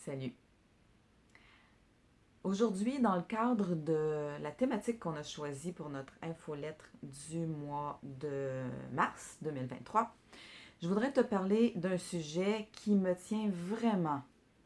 Salut. Aujourd'hui, dans le cadre de la thématique qu'on a choisie pour notre infolettre du mois de mars 2023, je voudrais te parler d'un sujet qui me tient vraiment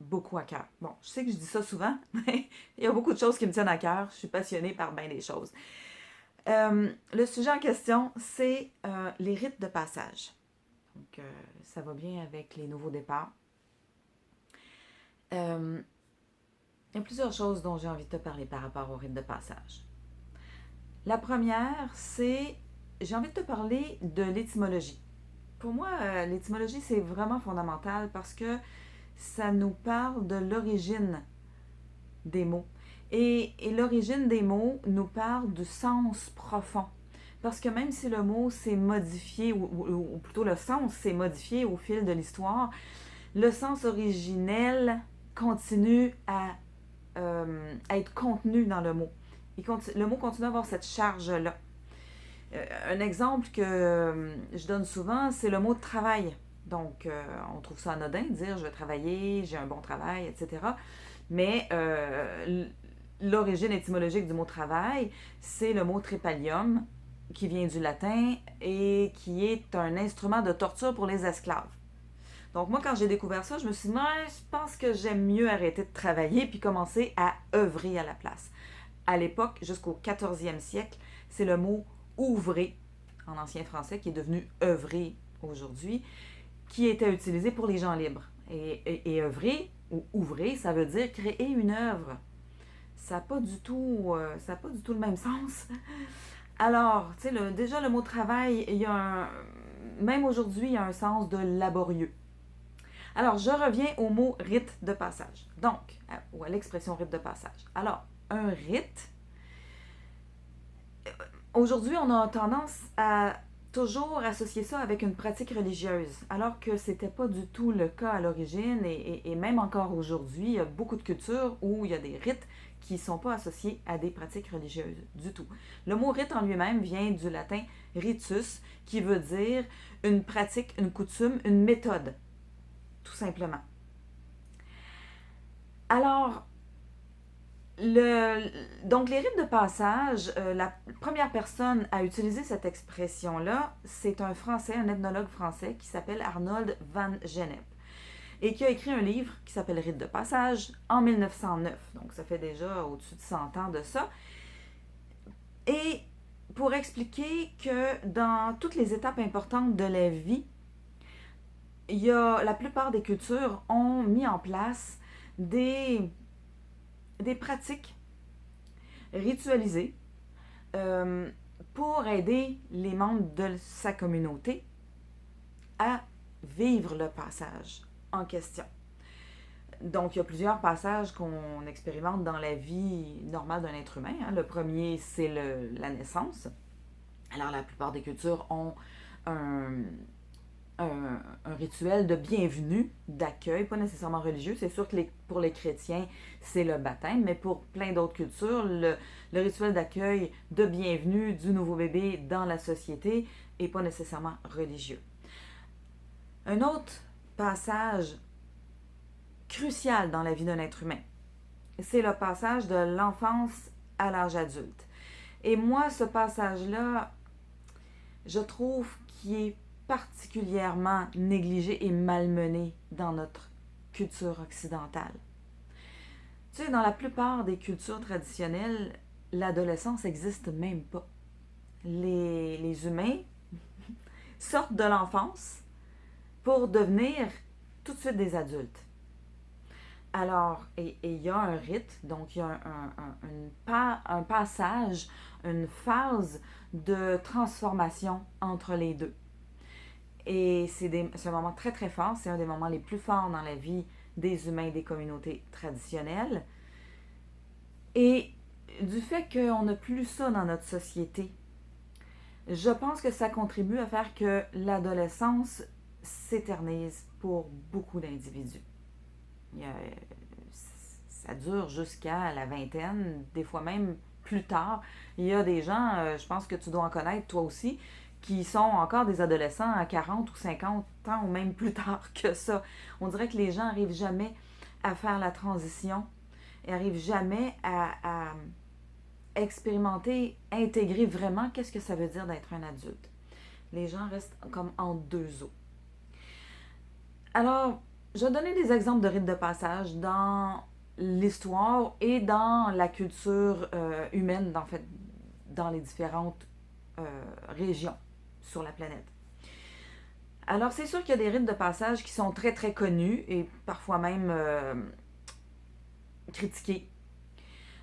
beaucoup à cœur. Bon, je sais que je dis ça souvent, mais il y a beaucoup de choses qui me tiennent à cœur. Je suis passionnée par bien des choses. Le sujet en question, c'est les rites de passage. Donc, ça va bien avec les nouveaux départs. Euh, Il y a plusieurs choses dont j'ai envie de te parler par rapport au rite de passage. La première, c'est, j'ai envie de te parler de l'étymologie. Pour moi, l'étymologie, c'est vraiment fondamental parce que ça nous parle de l'origine des mots. Et l'origine des mots nous parle du sens profond. Parce que même si le mot s'est modifié, ou plutôt le sens s'est modifié au fil de l'histoire, le sens originel continue à être contenu dans le mot. Le mot continue à avoir cette charge-là. Un exemple que je donne souvent, c'est le mot de travail. Donc, on trouve ça anodin de dire je vais travailler, j'ai un bon travail, etc. Mais l'origine étymologique du mot travail, c'est le mot trépalium, qui vient du latin et qui est un instrument de torture pour les esclaves. Donc moi, quand j'ai découvert ça, je me suis dit, je pense que j'aime mieux arrêter de travailler puis commencer à œuvrer à la place. À l'époque, jusqu'au 14e siècle, c'est le mot ouvrer, en ancien français, qui est devenu œuvrer aujourd'hui, qui était utilisé pour les gens libres. Et œuvrer, ou ouvrer, ça veut dire créer une œuvre. Ça n'a pas du tout, le même sens. Alors, tu sais, déjà le mot travail, même aujourd'hui, il y a un sens de laborieux. Alors, je reviens au mot rite de passage. Donc, ou à l'expression rite de passage. Alors, un rite, aujourd'hui, on a tendance à toujours associer ça avec une pratique religieuse, alors que c'était pas du tout le cas à l'origine et même encore aujourd'hui, il y a beaucoup de cultures où il y a des rites qui ne sont pas associés à des pratiques religieuses du tout. Le mot rite en lui-même vient du latin ritus, qui veut dire une pratique, une coutume, une méthode, tout simplement. Alors, donc, les rites de passage, la première personne à utiliser cette expression-là, c'est un Français, un ethnologue français qui s'appelle Arnold van Gennep et qui a écrit un livre qui s'appelle Rites de passage en 1909. Donc, ça fait déjà au-dessus de 100 ans de ça. Et pour expliquer que dans toutes les étapes importantes de la vie, la plupart des cultures ont mis en place des pratiques ritualisées pour aider les membres de sa communauté à vivre le passage en question. Donc, il y a plusieurs passages qu'on expérimente dans la vie normale d'un être humain. Le premier, c'est la naissance. Alors, la plupart des cultures ont un, un rituel de bienvenue, d'accueil, pas nécessairement religieux. C'est sûr que pour les chrétiens, c'est le baptême, mais pour plein d'autres cultures, le rituel d'accueil, de bienvenue du nouveau bébé dans la société n'est pas nécessairement religieux. Un autre passage crucial dans la vie d'un être humain, c'est le passage de l'enfance à l'âge adulte. Et moi, ce passage-là, je trouve qu'il est particulièrement négligé et malmené dans notre culture occidentale. Tu sais, dans la plupart des cultures traditionnelles, l'adolescence n'existe même pas. Les humains sortent de l'enfance pour devenir tout de suite des adultes. Alors, et il y a un rite, donc il y a un passage, une phase de transformation entre les deux. Et c'est un moment très très fort, c'est un des moments les plus forts dans la vie des humains des communautés traditionnelles. Et du fait qu'on n'a plus ça dans notre société, je pense que ça contribue à faire que l'adolescence s'éternise pour beaucoup d'individus. Ça dure jusqu'à la vingtaine, des fois même plus tard. Il y a des gens, je pense que tu dois en connaître toi aussi, qui sont encore des adolescents à 40 ou 50 ans ou même plus tard que ça. On dirait que les gens n'arrivent jamais à faire la transition et n'arrivent jamais à expérimenter, intégrer vraiment qu'est-ce que ça veut dire d'être un adulte. Les gens restent comme en deux eaux. Alors, je vais donner des exemples de rites de passage dans l'histoire et dans la culture humaine, en fait, dans les différentes régions sur la planète. Alors, c'est sûr qu'il y a des rites de passage qui sont très, très connus et parfois même critiqués.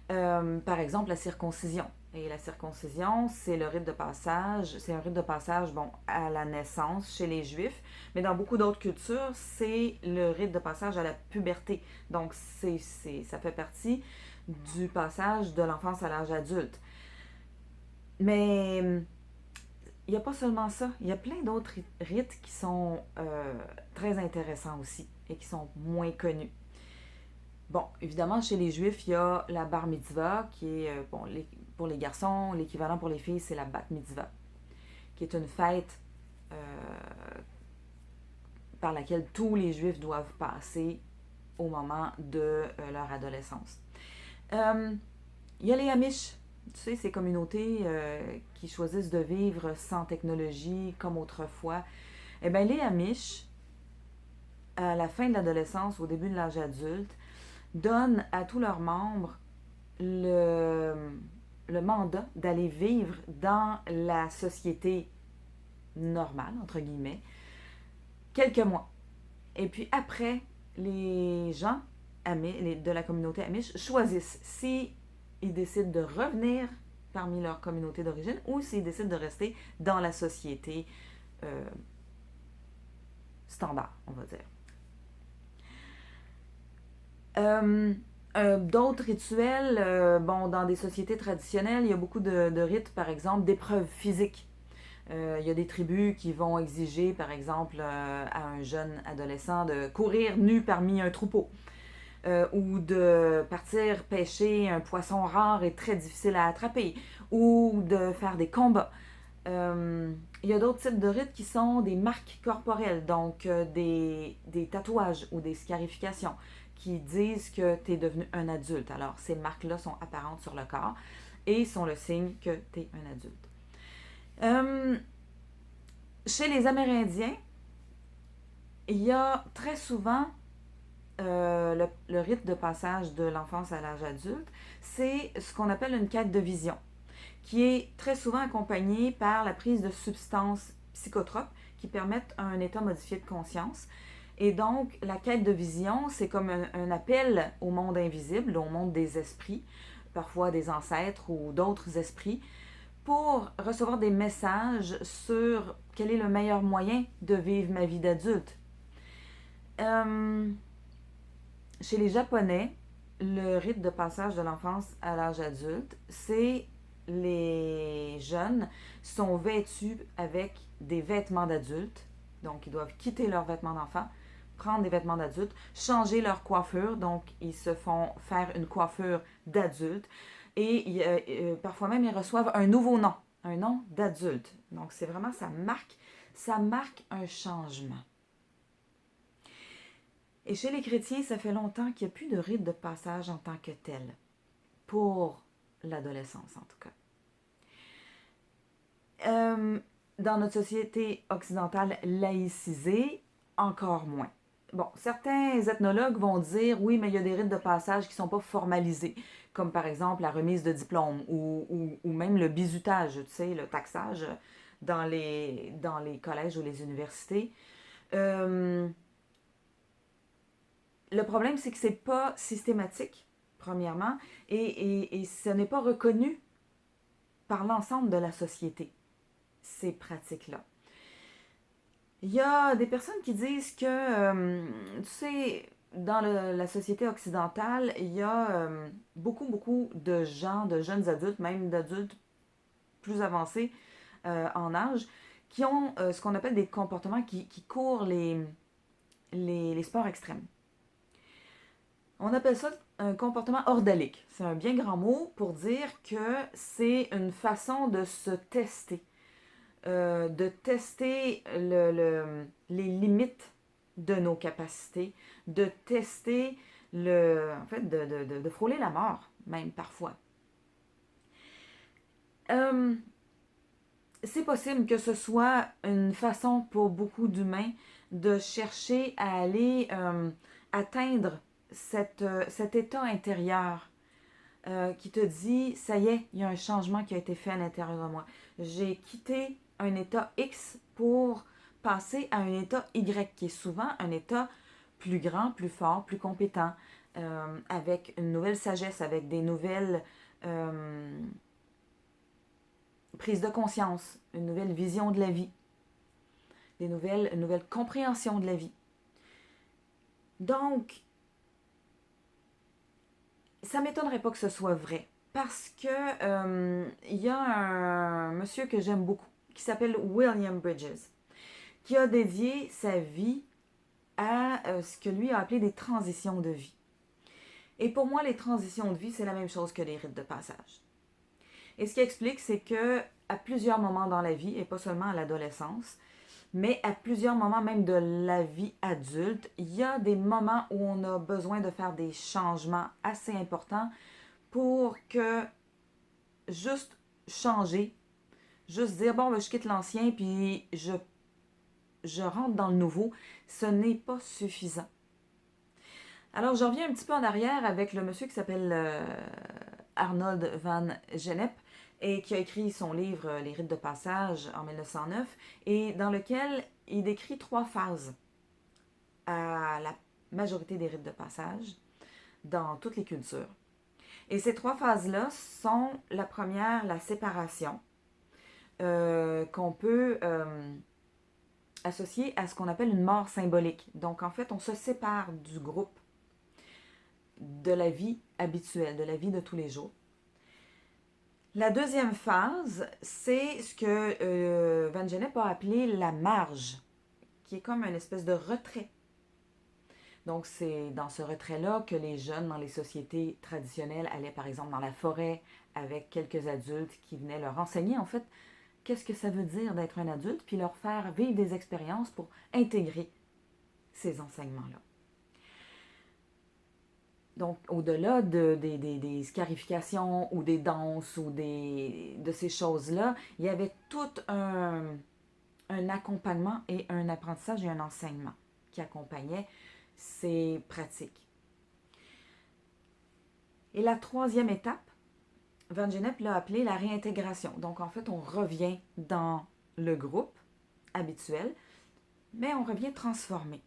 Par exemple, la circoncision. Et la circoncision, c'est le rite de passage, c'est un rite de passage, bon, à la naissance chez les Juifs, mais dans beaucoup d'autres cultures, c'est le rite de passage à la puberté. Donc, ça fait partie du passage de l'enfance à l'âge adulte. Mais il n'y a pas seulement ça, il y a plein d'autres rites qui sont très intéressants aussi et qui sont moins connus. Bon, évidemment, chez les Juifs, il y a la bar mitzvah, qui est, bon, pour les garçons, l'équivalent pour les filles, c'est la bat mitzvah, qui est une fête par laquelle tous les Juifs doivent passer au moment de leur adolescence. Il y a les Amish, tu sais, ces communautés qui choisissent de vivre sans technologie comme autrefois. Eh bien, les Amish, à la fin de l'adolescence, au début de l'âge adulte, donnent à tous leurs membres le mandat d'aller vivre dans la société normale, entre guillemets, quelques mois. Et puis après, les gens de la communauté Amish choisissent s'ils décident de revenir parmi leur communauté d'origine ou s'ils décident de rester dans la société standard, on va dire. D'autres rituels, bon, dans des sociétés traditionnelles, il y a beaucoup de rites, par exemple, d'épreuves physiques. Il y a des tribus qui vont exiger, par exemple, à un jeune adolescent de courir nu parmi un troupeau. Ou de partir pêcher un poisson rare et très difficile à attraper. Ou de faire des combats. Il y a d'autres types de rites qui sont des marques corporelles, donc des tatouages ou des scarifications qui disent que tu es devenu un adulte. Alors, ces marques-là sont apparentes sur le corps et sont le signe que tu es un adulte. Chez les Amérindiens, il y a très souvent le rite de passage de l'enfance à l'âge adulte. C'est ce qu'on appelle une quête de vision, qui est très souvent accompagnée par la prise de substances psychotropes qui permettent un état modifié de conscience. Et donc, la quête de vision, c'est comme un appel au monde invisible, au monde des esprits, parfois des ancêtres ou d'autres esprits, pour recevoir des messages sur quel est le meilleur moyen de vivre ma vie d'adulte. Chez les Japonais, le rite de passage de l'enfance à l'âge adulte, c'est les jeunes sont vêtus avec des vêtements d'adultes, donc ils doivent quitter leurs vêtements d'enfant, prendre des vêtements d'adultes, changer leur coiffure, donc ils se font faire une coiffure d'adulte et parfois même ils reçoivent un nouveau nom, un nom d'adulte. Donc c'est vraiment, ça marque un changement. Et chez les chrétiens, ça fait longtemps qu'il n'y a plus de rite de passage en tant que tel, pour l'adolescence en tout cas. Dans notre société occidentale laïcisée, encore moins. Bon, certains ethnologues vont dire, oui, mais il y a des rites de passage qui ne sont pas formalisés, comme par exemple la remise de diplôme ou même le bizutage, tu sais, le taxage dans les collèges ou les universités. Le problème, c'est que ce n'est pas systématique, premièrement, et ce n'est pas reconnu par l'ensemble de la société, ces pratiques-là. Il y a des personnes qui disent que, tu sais, dans la société occidentale, il y a beaucoup de gens, de jeunes adultes, même d'adultes plus avancés en âge, qui ont ce qu'on appelle des comportements qui courent les sports extrêmes. On appelle ça un comportement ordalique. C'est un bien grand mot pour dire que c'est une façon de se tester. De tester les limites de nos capacités, de tester en fait, de frôler la mort, même parfois. C'est possible que ce soit une façon pour beaucoup d'humains de chercher à aller atteindre cet état intérieur qui te dit, ça y est, il y a un changement qui a été fait à l'intérieur de moi. J'ai quitté un état X pour passer à un état Y, qui est souvent un état plus grand, plus fort, plus compétent, avec une nouvelle sagesse, avec des nouvelles prises de conscience, une nouvelle vision de la vie, une nouvelle compréhension de la vie. Donc, ça ne m'étonnerait pas que ce soit vrai. Parce que il y a un monsieur que j'aime beaucoup, qui s'appelle William Bridges, qui a dédié sa vie à ce que lui a appelé des transitions de vie. Et pour moi, les transitions de vie, c'est la même chose que les rites de passage. Et ce qui explique, c'est que à plusieurs moments dans la vie, et pas seulement à l'adolescence, mais à plusieurs moments même de la vie adulte, il y a des moments où on a besoin de faire des changements assez importants pour que juste changer, juste dire, bon, ben, je quitte l'ancien, puis je rentre dans le nouveau, ce n'est pas suffisant. Alors, je reviens un petit peu en arrière avec le monsieur qui s'appelle Arnold van Gennep et qui a écrit son livre Les rites de passage en 1909 et dans lequel il décrit 3 phases à la majorité des rites de passage dans toutes les cultures. Et ces 3 phases-là sont la première, la séparation, qu'on peut associer à ce qu'on appelle une mort symbolique. Donc en fait, on se sépare du groupe, de la vie habituelle, de la vie de tous les jours. La deuxième phase, c'est ce que Van Gennep a appelé la marge, qui est comme une espèce de retrait. Donc c'est dans ce retrait-là que les jeunes dans les sociétés traditionnelles allaient par exemple dans la forêt avec quelques adultes qui venaient leur enseigner en fait qu'est-ce que ça veut dire d'être un adulte, puis leur faire vivre des expériences pour intégrer ces enseignements-là. Donc, au-delà des scarifications ou des danses ou de ces choses-là, il y avait tout un accompagnement et un apprentissage et un enseignement qui accompagnaient ces pratiques. Et la troisième étape, Van Gennep l'a appelée la réintégration. Donc, en fait, on revient dans le groupe habituel, mais on revient transformé.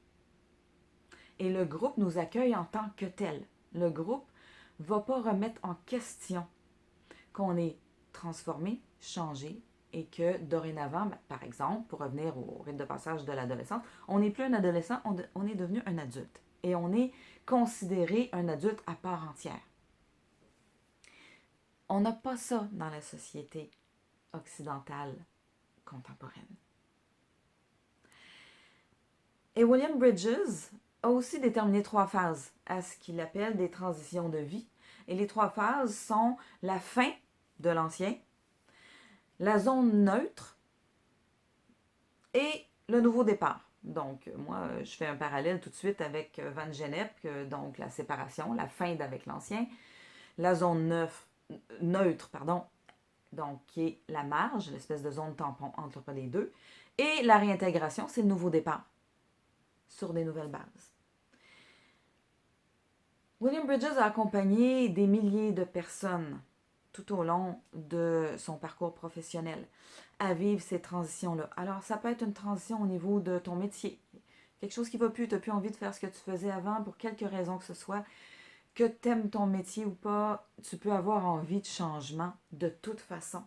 Et le groupe nous accueille en tant que tel. Le groupe ne va pas remettre en question qu'on est transformé, changé, et que dorénavant, par exemple, pour revenir au rite de passage de l'adolescence, on n'est plus un adolescent, on est devenu un adulte. Et on est considéré un adulte à part entière. On n'a pas ça dans la société occidentale contemporaine. Et William Bridges a aussi déterminé 3 phases à ce qu'il appelle des transitions de vie. Et les 3 phases sont la fin de l'ancien, la zone neutre et le nouveau départ. Donc, moi, je fais un parallèle tout de suite avec Van Gennep, donc la séparation, la fin d'avec l'ancien, la zone neutre, donc qui est la marge, l'espèce de zone tampon entre les deux, et la réintégration, c'est le nouveau départ sur des nouvelles bases. William Bridges a accompagné des milliers de personnes tout au long de son parcours professionnel à vivre ces transitions-là. Alors, ça peut être une transition au niveau de ton métier. Quelque chose qui ne va plus, tu n'as plus envie de faire ce que tu faisais avant pour quelque raison que ce soit. Que tu aimes ton métier ou pas, tu peux avoir envie de changement de toute façon.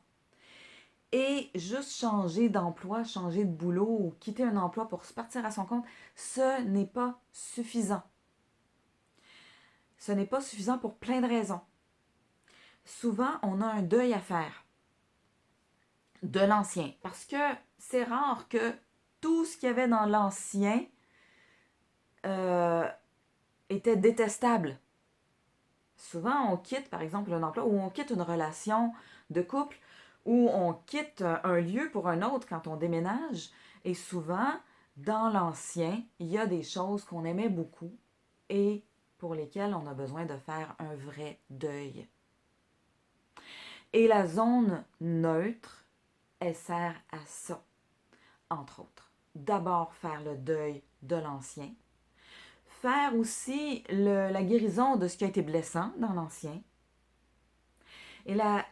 Et juste changer d'emploi, changer de boulot ou quitter un emploi pour se partir à son compte, ce n'est pas suffisant. Ce n'est pas suffisant pour plein de raisons. Souvent, on a un deuil à faire de l'ancien parce que c'est rare que tout ce qu'il y avait dans l'ancien était détestable. Souvent, on quitte, par exemple, un emploi ou on quitte une relation de couple ou on quitte un lieu pour un autre quand on déménage. Et souvent, dans l'ancien, il y a des choses qu'on aimait beaucoup et pour lesquels on a besoin de faire un vrai deuil. Et la zone neutre, elle sert à ça, entre autres. D'abord, faire le deuil de l'ancien. Faire aussi la guérison de ce qui a été blessant dans l'ancien. Et la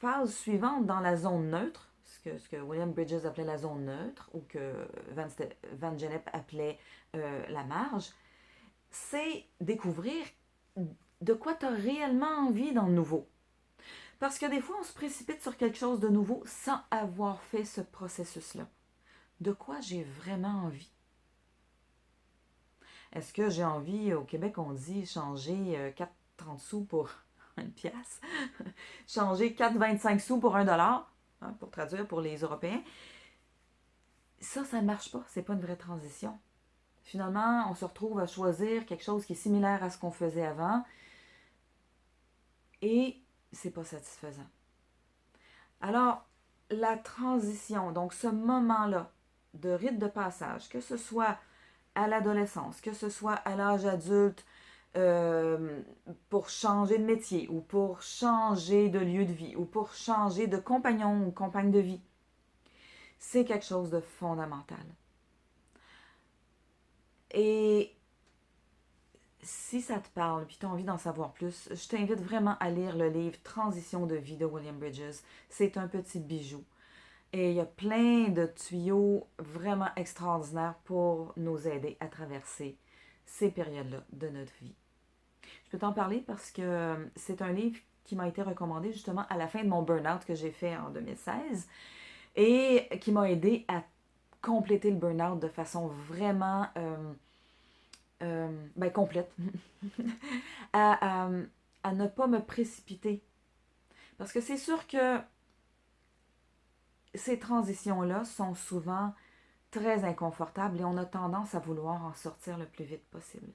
phase suivante dans la zone neutre, ce que William Bridges appelait la zone neutre, ou que Van Gennep appelait la marge, c'est découvrir de quoi tu as réellement envie dans le nouveau. Parce que des fois, on se précipite sur quelque chose de nouveau sans avoir fait ce processus-là. De quoi j'ai vraiment envie? Est-ce que j'ai envie, au Québec, on dit changer 4,30 sous pour une pièce, changer 4,25 sous pour $1, hein, pour traduire pour les Européens? Ça ne marche pas, c'est pas une vraie transition. Finalement, on se retrouve à choisir quelque chose qui est similaire à ce qu'on faisait avant et c'est pas satisfaisant. Alors, la transition, donc ce moment-là de rite de passage, que ce soit à l'adolescence, que ce soit à l'âge adulte, pour changer de métier ou pour changer de lieu de vie ou pour changer de compagnon ou compagne de vie, c'est quelque chose de fondamental. Et si ça te parle et tu as envie d'en savoir plus, je t'invite vraiment à lire le livre Transition de vie de William Bridges. C'est un petit bijou. Et il y a plein de tuyaux vraiment extraordinaires pour nous aider à traverser ces périodes-là de notre vie. Je peux t'en parler parce que c'est un livre qui m'a été recommandé justement à la fin de mon burn-out que j'ai fait en 2016 et qui m'a aidé à compléter le burn-out de façon vraiment complète. à, à, à ne pas me précipiter. Parce que c'est sûr que ces transitions-là sont souvent très inconfortables et on a tendance à vouloir en sortir le plus vite possible.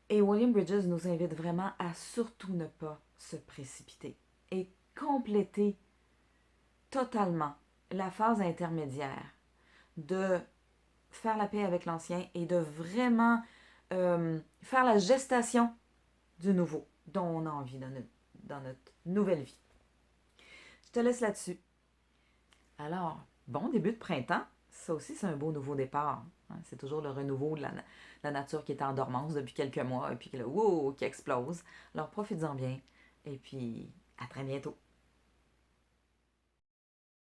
Et William Bridges nous invite vraiment à surtout ne pas se précipiter et compléter totalement la phase intermédiaire de faire la paix avec l'ancien et de vraiment faire la gestation du nouveau dont on a envie dans notre nouvelle vie. Je te laisse là-dessus. Alors, bon début de printemps. Ça aussi, c'est un beau nouveau départ. C'est toujours le renouveau de la nature qui est en dormance depuis quelques mois et puis qui explose. Alors, profites-en bien et puis à très bientôt.